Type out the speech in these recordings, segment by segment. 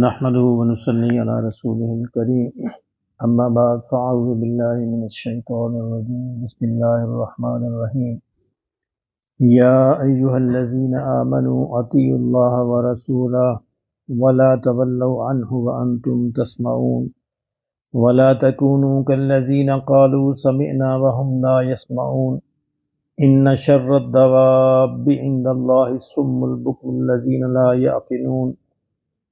نحمده ونصلي على رسوله الكريم أما بعد فأعوذ بالله من الشيطان الرجيم بسم الله الرحمن الرحيم يا أيها الذين آمنوا أطيعوا الله ورسوله ولا تولوا عنه وأنتم تسمعون ولا تكونوا كالذين قالوا سمعنا وهم لا يسمعون إن شر الدواب عند الله الصم البكم الذين لا يعقلون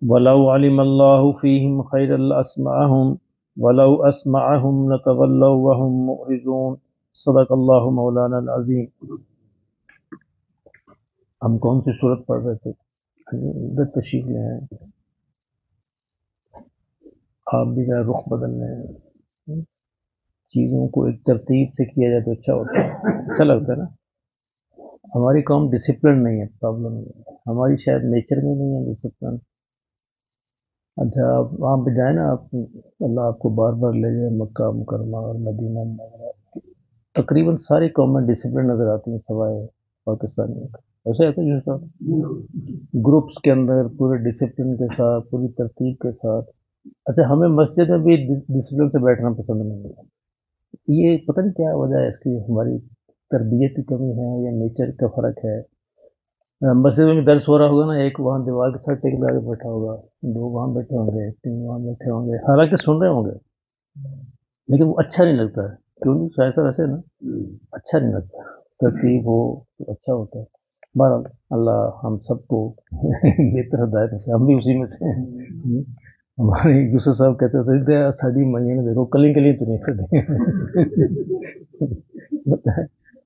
ولو علم الله فيهم خيرا لأسمعهم ولو أسمعهم لتولوا وهم معرضون صدق اللہ مولانا العظیم۔ ہم کون سی صورت پڑھ رہے تھے؟ ادھر تشریف لے ہیں، آپ بھی ذرا رخ بدل رہے ہیں۔ چیزوں کو ایک ترتیب سے کیا جائے تو اچھا ہوتا ہے، اچھا لگتا ہے نا۔ ہماری قوم ڈسپلن نہیں ہے، پرابلم ہماری شاید نیچر میں نہیں ہے ڈسپلن۔ اچھا آپ وہاں پہ جائیں نا، آپ اللہ آپ کو بار بار لے جائے مکہ مکرمہ اور مدینہ منورہ، تقریباً ساری قومیں ڈسپلن نظر آتی ہیں سوائے پاکستانیوں کا۔ ایسا ہے یہ صاحب گروپس کے اندر پورے ڈسپلن کے ساتھ، پوری ترتیب کے ساتھ۔ اچھا ہمیں مسجد میں بھی ڈسپلن سے بیٹھنا پسند نہیں ہے، یہ پتہ نہیں کیا وجہ ہے اس کی، ہماری تربیت کی کمی ہے یا نیچر کا فرق ہے۔ مسجد میں درس ہو رہا ہوگا نا، ایک وہاں دیوار کے ساتھ ٹیک لگا کے بیٹھا ہوگا، دو وہاں بیٹھے ہوں گے، تین وہاں بیٹھے ہوں گے، حالانکہ سن رہے ہوں گے لیکن وہ اچھا نہیں لگتا ہے۔ کیوں نہیں شاید سا ویسے نا اچھا نہیں لگتا، ترتیب ہو تو اچھا ہوتا ہے۔ بہرحال اللہ ہم سب کو بہتر ہدایت سے، ہم بھی اسی میں سے ہیں۔ ہمارے یوسف صاحب کہتے تھے ساڑی مہینے دیکھو کلی کلی تو نہیں کر دیں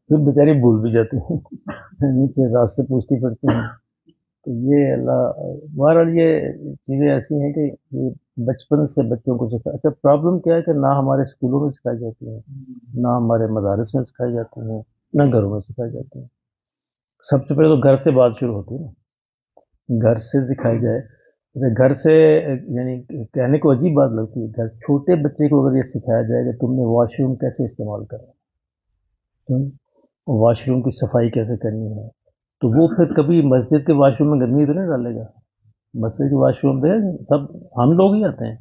پھر بیچاری بھول بھی جاتے ہیں، پھر راستے پوچھتی پھرتی ہیں۔ تو یہ اللہ بہرحال یہ چیزیں ایسی ہیں کہ یہ بچپن سے بچوں کو سکھا۔ اچھا پرابلم کیا ہے کہ نہ ہمارے اسکولوں میں سکھائی جاتی ہیں، نہ ہمارے مدارس میں سکھائی جاتی ہیں، نہ گھروں میں سکھائی جاتی ہیں۔ سب سے پہلے تو گھر سے بات شروع ہوتی ہے نا، گھر سے سکھائی جائے۔ گھر سے یعنی کہنے کو عجیب بات لگتی ہے، گھر چھوٹے بچے کو اگر یہ سکھایا جائے کہ تم نے واش روم کیسے استعمال کرنا ہے، واش روم کی صفائی کیسے کرنی ہے، تو وہ پھر کبھی مسجد کے واش روم میں گندگی تو نہیں ڈالے گا۔ مسجد کے واش روم دے سب ہم لوگ ہی آتے ہیں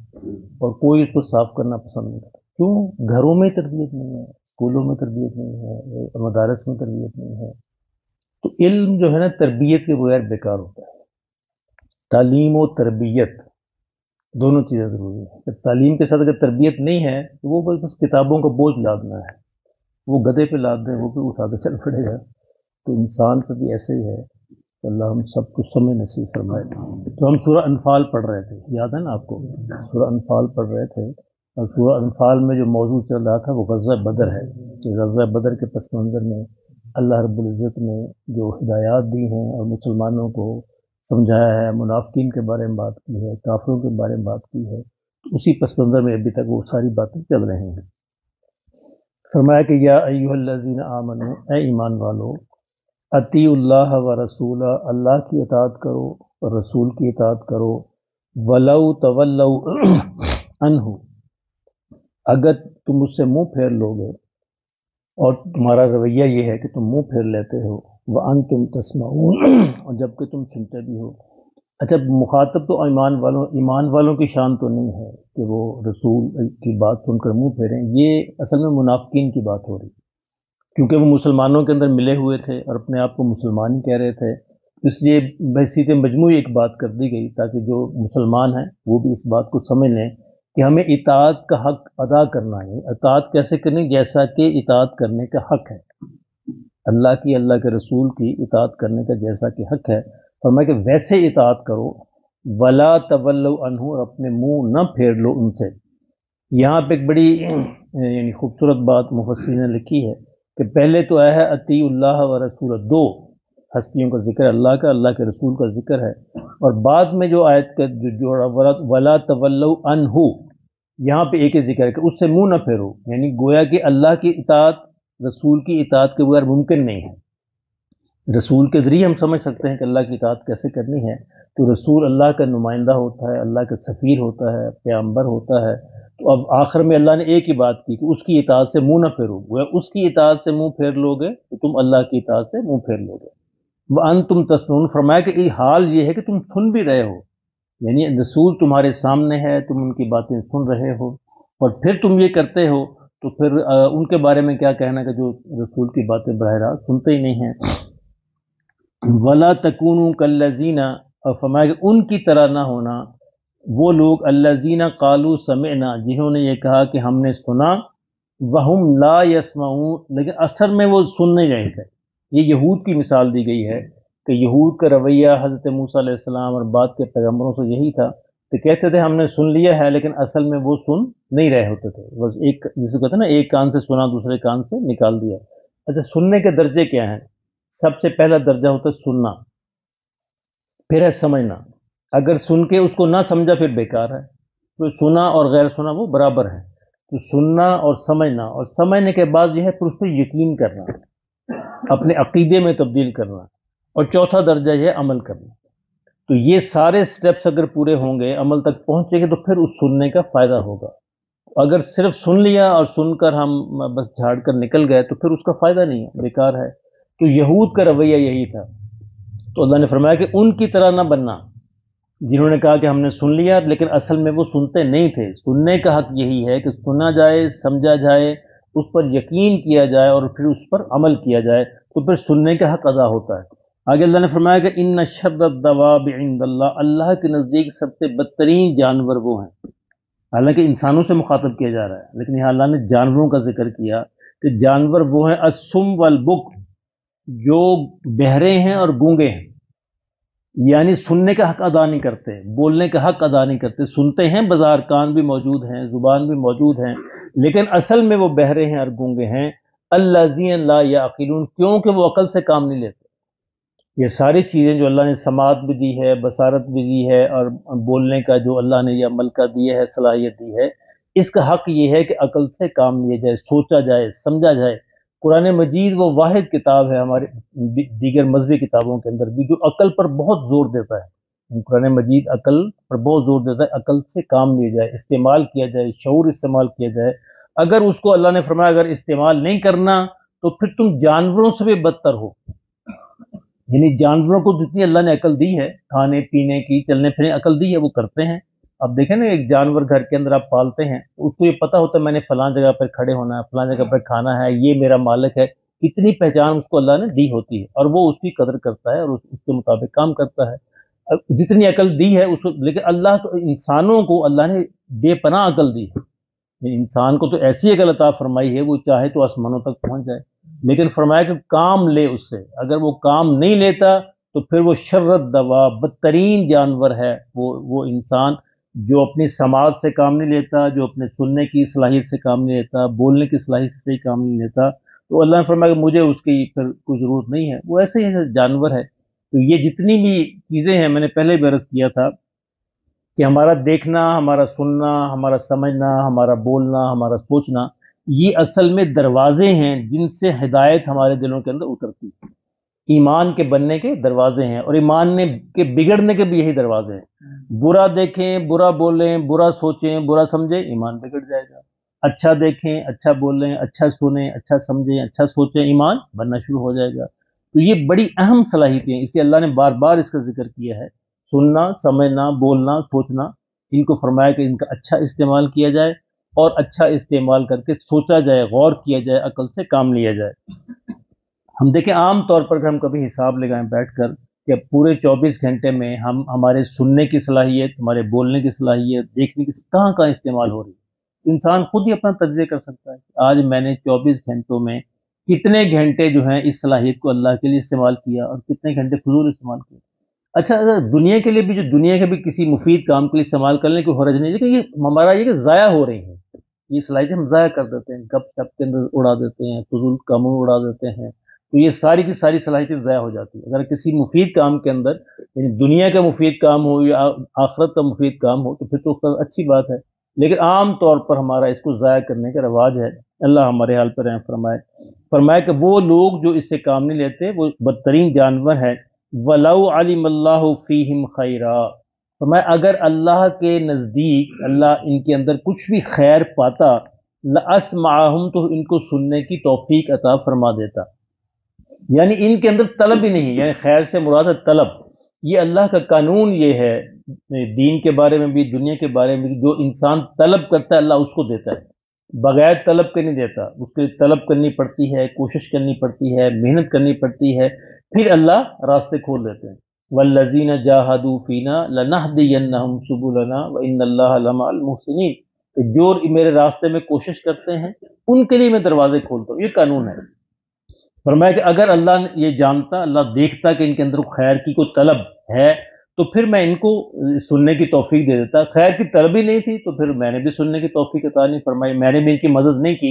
اور کوئی اس کو صاف کرنا پسند نہیں کرتا۔ کیوں؟ گھروں میں تربیت نہیں ہے، اسکولوں میں تربیت نہیں ہے، مدارس میں تربیت نہیں ہے۔ تو علم جو ہے نا تربیت کے بغیر بیکار ہوتا ہے۔ تعلیم و تربیت دونوں چیزیں ضروری ہیں۔ جب تعلیم کے ساتھ اگر تربیت نہیں ہے تو وہ بس کتابوں کا بوجھ لادنا ہے، وہ گدھے پہ لاد دیں وہ بھی اٹھا کے چل پڑے گا۔ تو انسان کا بھی ایسے ہی ہے، تو اللہ ہم سب کو سمجھ نصیب فرمائے۔ تو ہم سورہ انفال پڑھ رہے تھے، یاد ہے نا آپ کو؟ سورہ انفال پڑھ رہے تھے، اور سورہ انفال میں جو موضوع چل رہا تھا وہ غزوہ بدر ہے کہ غزوہ بدر کے پس منظر میں اللہ رب العزت نے جو ہدایات دی ہیں اور مسلمانوں کو سمجھایا ہے، منافقین کے بارے میں بات کی ہے، کافروں کے بارے میں بات کی ہے، تو اسی پس منظر میں ابھی تک وہ ساری باتیں چل رہی ہیں۔ فرمایا کہ یا ایھا الذین آمنو، اے ایمان والو، اطیعوا اللہ و رسولہ، اللہ کی اطاعت کرو اور رسول کی اطاعت کرو، ولو تولوا عنہ، اگر تم اس سے منہ پھیر لو گے اور تمہارا رویہ یہ ہے کہ تم منہ پھیر لیتے ہو، وانتم تسمعون، اور جبکہ تم سنتے بھی ہو۔ اچھا مخاطب تو ایمان والوں کی شان تو نہیں ہے کہ وہ رسول کی بات سن کر منہ پھیریں، یہ اصل میں منافقین کی بات ہو رہی ہے، کیونکہ وہ مسلمانوں کے اندر ملے ہوئے تھے اور اپنے آپ کو مسلمان ہی کہہ رہے تھے، اس لیے بحیثیت مجموعی ایک بات کر دی گئی تاکہ جو مسلمان ہیں وہ بھی اس بات کو سمجھ لیں کہ ہمیں اطاعت کا حق ادا کرنا ہے۔ اطاعت کیسے کرنی؟ جیسا کہ اطاعت کرنے کا حق ہے، اللہ کی، اللہ کے رسول کی اطاعت کرنے کا جیسا کہ حق ہے، فرمایا کہ ویسے اطاعت کرو، ولا تولوا عنہ، اور اپنے منہ نہ پھیر لو ان سے۔ یہاں پہ ایک بڑی یعنی خوبصورت بات مفسرین نے لکھی ہے کہ پہلے تو آیا ہے اطیعوا اللہ و رسول، دو ہستیوں کا ذکر ہے، اللہ کا، اللہ کے رسول کا ذکر ہے، اور بعد میں جو آیت کا جو جوڑا ولا تولوا عنہ، یہاں پہ ایک ہی ذکر ہے کہ اس سے منہ نہ پھیرو، یعنی گویا کہ اللہ کی اطاعت رسول کی اطاعت کے بغیر ممکن نہیں ہے۔ رسول کے ذریعے ہم سمجھ سکتے ہیں کہ اللہ کی اطاعت کیسے کرنی ہے، تو رسول اللہ کا نمائندہ ہوتا ہے، اللہ کا سفیر ہوتا ہے، پیغمبر ہوتا ہے۔ تو اب آخر میں اللہ نے ایک ہی بات کی کہ اس کی اطاعت سے منہ نہ پھیرو، گویا اس کی اطاعت سے منہ پھیر لو گے تو تم اللہ کی اطاعت سے منہ پھیر لو گے۔ وَأَنْتُمْ تَسْمَعُونَ، فرمایا کہ یہ حال یہ ہے کہ تم سن بھی رہے ہو، یعنی رسول تمہارے سامنے ہے، تم ان کی باتیں سن رہے ہو اور پھر تم یہ کرتے ہو، تو پھر ان کے بارے میں کیا کہنا کہ جو رسول کی باتیں براہ راست سنتے ہی نہیں ہیں۔ ولا تکونوا کالذین، اور فرمایا کہ ان کی طرح نہ ہونا وہ لوگ الذین قالوا سمعنا، جنہوں نے یہ کہا کہ ہم نے سنا، وہم لا یسمعون، لیکن اثر میں وہ سن نہیں رہے تھے۔ یہ یہود کی مثال دی گئی ہے کہ یہود کا رویہ حضرت موسیٰ علیہ السلام اور بعد کے پیغمبروں سے یہی تھا کہ کہتے تھے ہم نے سن لیا ہے، لیکن اصل میں وہ سن نہیں رہے ہوتے تھے، بس ایک جسے کہتے ہیں نا ایک کان سے سنا دوسرے کان سے نکال دیا۔ اچھا، سننے کے درجے کیا ہیں؟ سب سے پہلا درجہ ہوتا ہے سننا، پھر ہے سمجھنا۔ اگر سن کے اس کو نہ سمجھا پھر بیکار ہے، تو سنا اور غیر سنا وہ برابر ہے۔ تو سننا اور سمجھنے کے بعد یہ ہے پھر اس پہ یقین کرنا، اپنے عقیدے میں تبدیل کرنا، اور چوتھا درجہ یہ ہے عمل کرنا۔ تو یہ سارے سٹیپس اگر پورے ہوں گے، عمل تک پہنچے گے، تو پھر اس سننے کا فائدہ ہوگا۔ اگر صرف سن لیا اور سن کر ہم بس جھاڑ کر نکل گئے تو پھر اس کا فائدہ نہیں ہے، بیکار ہے۔ تو یہود کا رویہ یہی تھا، تو اللہ نے فرمایا کہ ان کی طرح نہ بننا جنہوں نے کہا کہ ہم نے سن لیا لیکن اصل میں وہ سنتے نہیں تھے۔ سننے کا حق یہی ہے کہ سنا جائے، سمجھا جائے، اس پر یقین کیا جائے اور پھر اس پر عمل کیا جائے، تو پھر سننے کا حق ادا ہوتا ہے۔ آگے اللہ نے فرمایا کہ ان شر الدواب عند اللہ، اللہ کے نزدیک سب سے بدترین جانور وہ ہیں۔ حالانکہ انسانوں سے مخاطب کیا جا رہا ہے، لیکن یہاں اللہ نے جانوروں کا ذکر کیا کہ جانور وہ ہیں الصم والبکم، جو بہرے ہیں اور گونگے ہیں، یعنی سننے کا حق ادا نہیں کرتے، بولنے کا حق ادا نہیں کرتے، سنتے ہیں، بازار کان بھی موجود ہیں، زبان بھی موجود ہیں، لیکن اصل میں وہ بہرے ہیں اور گونگے ہیں۔ الذین لا یعقلون، کیونکہ وہ عقل سے کام نہیں لیتے۔ یہ ساری چیزیں جو اللہ نے سماعت بھی دی ہے، بصارت بھی دی ہے، اور بولنے کا جو اللہ نے یہ عمل کا دیا ہے، صلاحیت دی ہے، اس کا حق یہ ہے کہ عقل سے کام لیا جائے، سوچا جائے، سمجھا جائے۔ قرآن مجید وہ واحد کتاب ہے ہمارے دیگر مذہبی کتابوں کے اندر بھی جو عقل پر بہت زور دیتا ہے۔ قرآن مجید عقل پر بہت زور دیتا ہے، عقل سے کام لیا جائے، استعمال کیا جائے، شعور استعمال کیا جائے۔ اگر اس کو اللہ نے فرمایا اگر استعمال نہیں کرنا تو پھر تم جانوروں سے بھی بدتر ہو۔ یعنی جانوروں کو جتنی اللہ نے عقل دی ہے، کھانے پینے کی، چلنے پھرنے عقل دی ہے، وہ کرتے ہیں۔ اب دیکھیں نا، ایک جانور گھر کے اندر آپ پالتے ہیں، اس کو یہ پتہ ہوتا ہے میں نے فلاں جگہ پر کھڑے ہونا ہے، فلاں جگہ پر کھانا ہے، یہ میرا مالک ہے، کتنی پہچان اس کو اللہ نے دی ہوتی ہے، اور وہ اس کی قدر کرتا ہے اور اس کے مطابق کام کرتا ہے۔ جتنی عقل دی ہے اس کو، لیکن اللہ کو، انسانوں کو اللہ نے بے پناہ عقل دی ہے۔ انسان کو تو ایسی عقل عطا فرمائی ہے، وہ چاہے تو آسمانوں تک پہنچ جائے، لیکن فرمایا کہ کام لے اس سے۔ اگر وہ کام نہیں لیتا تو پھر وہ شر الدواب، بدترین جانور ہے وہ انسان جو اپنی سماعت سے کام نہیں لیتا، جو اپنے سننے کی صلاحیت سے کام نہیں لیتا، بولنے کی صلاحیت سے صحیح کام نہیں لیتا، تو اللہ نے فرمایا کہ مجھے اس کی پھر کوئی ضرورت نہیں ہے، وہ ایسے ہی جانور ہے۔ تو یہ جتنی بھی چیزیں ہیں، میں نے پہلے بھی عرض کیا تھا کہ ہمارا دیکھنا، ہمارا سننا، ہمارا سمجھنا، ہمارا بولنا، ہمارا سوچنا، یہ اصل میں دروازے ہیں جن سے ہدایت ہمارے دلوں کے اندر اترتی ہے۔ ایمان کے بننے کے دروازے ہیں، اور ایمان کے بگڑنے کے بھی یہی دروازے ہیں۔ برا دیکھیں، برا بولیں، برا سوچیں، برا سمجھیں، ایمان بگڑ جائے گا۔ اچھا دیکھیں، اچھا بولیں، اچھا سنیں، اچھا سمجھیں، اچھا سوچیں، ایمان بننا شروع ہو جائے گا۔ تو یہ بڑی اہم صلاحیتیں ہیں، اس لیے اللہ نے بار بار اس کا ذکر کیا ہے۔ سننا، سمجھنا، بولنا، سوچنا، ان کو فرمایا کہ ان کا اچھا استعمال کیا جائے، اور اچھا استعمال کر کے سوچا جائے، غور کیا جائے، عقل سے کام لیا جائے۔ ہم دیکھیں عام طور پر ہم کبھی حساب لگائیں بیٹھ کر کہ پورے 24 گھنٹے میں ہمارے سننے کی صلاحیت، ہمارے بولنے کی صلاحیت، دیکھنے کی کہاں استعمال ہو رہی ہے۔ انسان خود ہی اپنا تجزیہ کر سکتا ہے کہ آج میں نے 24 گھنٹوں میں کتنے گھنٹے جو ہیں اس صلاحیت کو اللہ کے لیے استعمال کیا اور کتنے گھنٹے فضول استعمال کیا۔ اچھا، دنیا کے لیے بھی، جو دنیا کے بھی کسی مفید کام کے لیے استعمال کرنے کی حرج نہیں، لیکن یہ ہمارا یہ کہ ضائع ہو رہی ہیں، یہ صلاحیتیں ہم ضائع کر دیتے ہیں، گپ شپ کے اندر اڑا دیتے ہیں، فضول کاموں میں اڑا دیتے ہیں، تو یہ ساری کی ساری صلاحیتیں ضائع ہو جاتی ہیں۔ اگر کسی مفید کام کے اندر، یعنی دنیا کا مفید کام ہو یا آخرت کا مفید کام ہو، تو پھر تو اچھی بات ہے، لیکن عام طور پر ہمارا اس کو ضائع کرنے کا رواج ہے۔ اللہ ہمارے حال پر رحم فرمائے۔ فرمائے کہ وہ لوگ جو اس سے کام نہیں لیتے وہ بدترین جانور ہیں۔ وَلَوْ عَلِمَ اللَّهُ فِيهِمْ خَيْرًا، فرمایا اگر اللہ کے نزدیک اللہ ان کے اندر کچھ بھی خیر پاتا، لَأَسْمَعَهُمْ، تو ان کو سننے کی توفیق عطا فرما دیتا۔ یعنی ان کے اندر طلب ہی نہیں، یعنی خیر سے مراد ہے طلب، یہ اللہ کا قانون یہ ہے، دین کے بارے میں بھی دنیا کے بارے میں بھی، جو انسان طلب کرتا ہے اللہ اس کو دیتا ہے، بغیر طلب کے نہیں دیتا، اس کے لیے طلب کرنی پڑتی ہے، کوشش کرنی پڑتی ہے، محنت کرنی پڑتی ہے، پھر اللہ راستے کھول دیتے ہیں۔ والذین جاہدوا فینا لنہدینہم سبلنا وان اللہ لمع المحسنین، کہ جو میرے راستے میں کوشش کرتے ہیں ان کے لیے میں دروازے کھولتا ہوں، یہ قانون ہے۔ فرمایا کہ اگر اللہ یہ جانتا، اللہ دیکھتا کہ ان کے اندر خیر کی کوئی طلب ہے تو پھر میں ان کو سننے کی توفیق دے دیتا، خیر کی طلب ہی نہیں تھی تو پھر میں نے بھی سننے کی توفیق عطا نہیں فرمائی، میں نے بھی ان کی مدد نہیں کی۔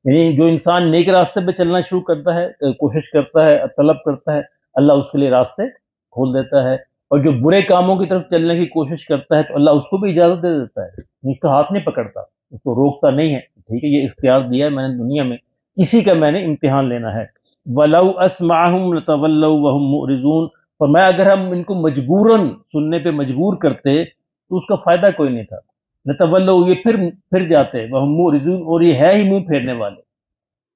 یعنی جو انسان نیک راستے پہ چلنا شروع کرتا ہے، کوشش کرتا ہے، طلب کرتا ہے، اللہ اس کے لیے راستے کھول دیتا ہے، اور جو برے کاموں کی طرف چلنے کی کوشش کرتا ہے تو اللہ اس کو بھی اجازت دے دیتا ہے، اس کا ہاتھ نہیں پکڑتا، اس کو روکتا نہیں ہے، ٹھیک ہے یہ اختیار دیا ہے میں نے دنیا میں، اسی کا میں نے امتحان لینا ہے۔ وَلَوْ أَسْمَعَهُمْ لَتَوَلَّوْا وَهُمْ مُعْرِضُونَ، فرمایا اگر ہم ان کو مجبوراً سننے پہ مجبور کرتے تو اس کا فائدہ کوئی نہیں تھا، لَتَوَلَّوْا یہ پھر جاتے، وَهُمْ مُعْرِضُونَ اور یہ ہے ہی منہ پھیرنے والے،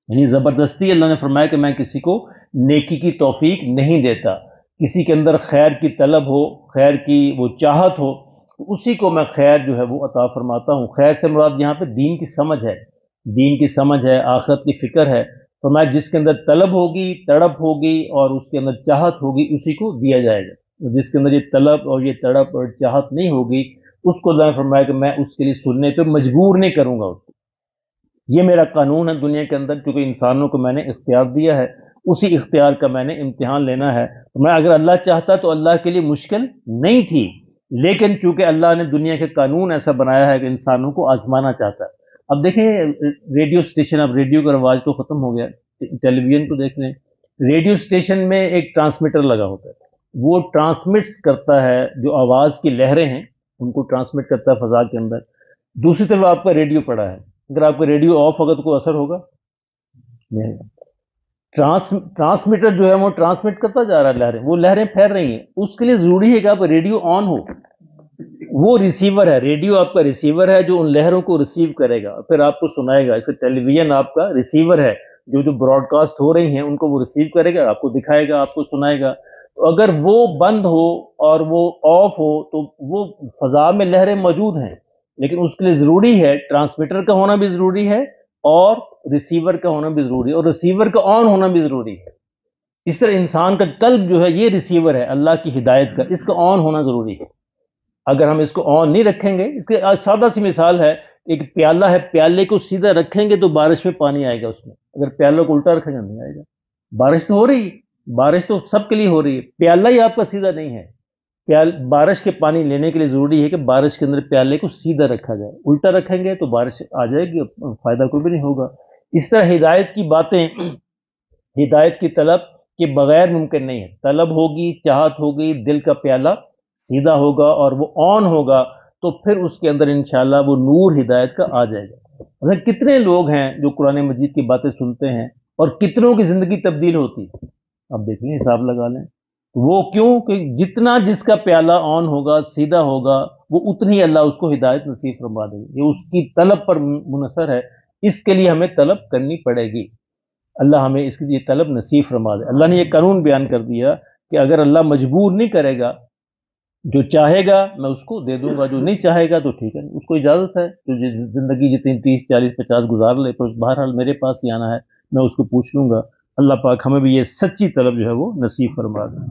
یعنی زبردستی اللہ نے فرمایا کہ میں کسی کو نیکی کی توفیق نہیں دیتا، کسی کے اندر خیر کی طلب ہو، خیر کی وہ چاہت ہو، اسی کو میں خیر جو ہے وہ عطا فرماتا ہوں۔ خیر سے مراد یہاں پہ دین کی سمجھ ہے، دین کی سمجھ ہے، آخرت کی فکر ہے، فرمایا جس کے اندر طلب ہوگی، تڑپ ہوگی اور اس کے اندر چاہت ہوگی اسی کو دیا جائے گا، جس کے اندر یہ طلب اور یہ تڑپ اور چاہت نہیں ہوگی اس کو اللہ نے فرمایا کہ میں اس کے لیے سننے پہ مجبور نہیں کروں گا اس کو۔ یہ میرا قانون ہے دنیا کے اندر، کیونکہ انسانوں کو میں نے اختیار دیا ہے، اسی اختیار کا میں نے امتحان لینا ہے۔ میں اگر اللہ چاہتا تو اللہ کے لیے مشکل نہیں تھی، لیکن چونکہ اللہ نے دنیا کے قانون ایسا بنایا ہے کہ انسانوں کو آزمانا چاہتا ہے۔ اب دیکھیں ریڈیو اسٹیشن، اب ریڈیو کا رواج تو ختم ہو گیا، ٹیلی ویژن کو دیکھ لیں، ریڈیو اسٹیشن میں ایک ٹرانسمیٹر لگا ہوتا ہے، وہ ٹرانسمٹس کرتا ہے، جو آواز کی لہریں ہیں ان کو ٹرانسمٹ کرتا ہے فضا کے اندر۔ دوسری طرف آپ کا ریڈیو پڑا ہے، اگر آپ کا ریڈیو آف ہوگا تو کوئی اثر ہوگا نہیں۔ ٹرانسمیٹر جو ہے وہ ٹرانسمٹ کرتا جا رہا ہے لہریں، وہ لہریں پھیل رہی ہیں، اس کے لیے ضروری ہے کہ آپ کا ریڈیو آن ہو، وہ ریسیور ہے، ریڈیو آپ کا ریسیور ہے جو ان لہروں کو ریسیو کرے گا پھر آپ کو سنائے گا، اسے ٹیلی ویژن آپ کا ریسیور ہے، جو براڈ کاسٹ ہو رہی ہیں ان کو وہ ریسیو کرے گا، آپ کو دکھائے گا، آپ کو سنائے گا۔ تو اگر وہ بند ہو اور وہ آف ہو تو وہ فضا میں لہریں موجود ہیں، لیکن اس کے لیے ضروری ہے ٹرانسمیٹر کا ہونا بھی ضروری ہے اور ریسیور کا ہونا بھی ضروری ہے، اور ریسیور کا آن ہونا بھی ضروری ہے۔ اس طرح انسان کا قلب جو ہے یہ ریسیور ہے اللہ کی ہدایت کا، اس کا آن ہونا ضروری ہے۔ اگر ہم اس کو آن نہیں رکھیں گے، اس کے سادہ سی مثال ہے، ایک پیالہ ہے، پیالے کو سیدھا رکھیں گے تو بارش میں پانی آئے گا اس میں، اگر پیالے کو الٹا رکھیں گے نہیں آئے گا۔ بارش تو ہو رہی ہے، بارش تو سب کے لیے ہو رہی ہے، پیالہ ہی آپ کا سیدھا نہیں ہے۔ بارش کے پانی لینے کے لیے ضروری ہے کہ بارش کے اندر پیالے کو سیدھا رکھا جائے، الٹا رکھیں گے تو بارش آ جائے گی، فائدہ کوئی بھی نہیں ہوگا۔ اس طرح ہدایت کی باتیں، ہدایت کی طلب کے بغیر ممکن نہیں ہے، طلب ہوگی، چاہت ہوگی، دل کا پیالہ سیدھا ہوگا اور وہ آن ہوگا تو پھر اس کے اندر انشاءاللہ وہ نور ہدایت کا آ جائے گا۔ مطلب کتنے لوگ ہیں جو قرآن مجید کی باتیں سنتے ہیں اور کتنوں کی زندگی تبدیل ہوتی ہے، اب دیکھ لیں، حساب لگا لیں۔ وہ کیوں کہ جتنا جس کا پیالہ آن ہوگا، سیدھا ہوگا، وہ اتنی اللہ اس کو ہدایت نصیب فرما دے گی، یہ اس کی طلب پر منحصر ہے، اس کے لیے ہمیں طلب کرنی پڑے گی، اللہ ہمیں اس کی یہ طلب نصیب فرما دے۔ اللہ نے یہ قانون بیان کر دیا کہ اگر اللہ مجبور نہیں کرے گا، جو چاہے گا میں اس کو دے دوں گا، جو نہیں چاہے گا تو ٹھیک ہے، اس کو اجازت ہے، جو زندگی جتنی 30 40 50 گزار لے تو بہرحال میرے پاس ہی آنا ہے، میں اس کو پوچھ لوں گا۔ اللہ پاک ہمیں بھی یہ سچی طلب جو ہے وہ نصیب فرما دے۔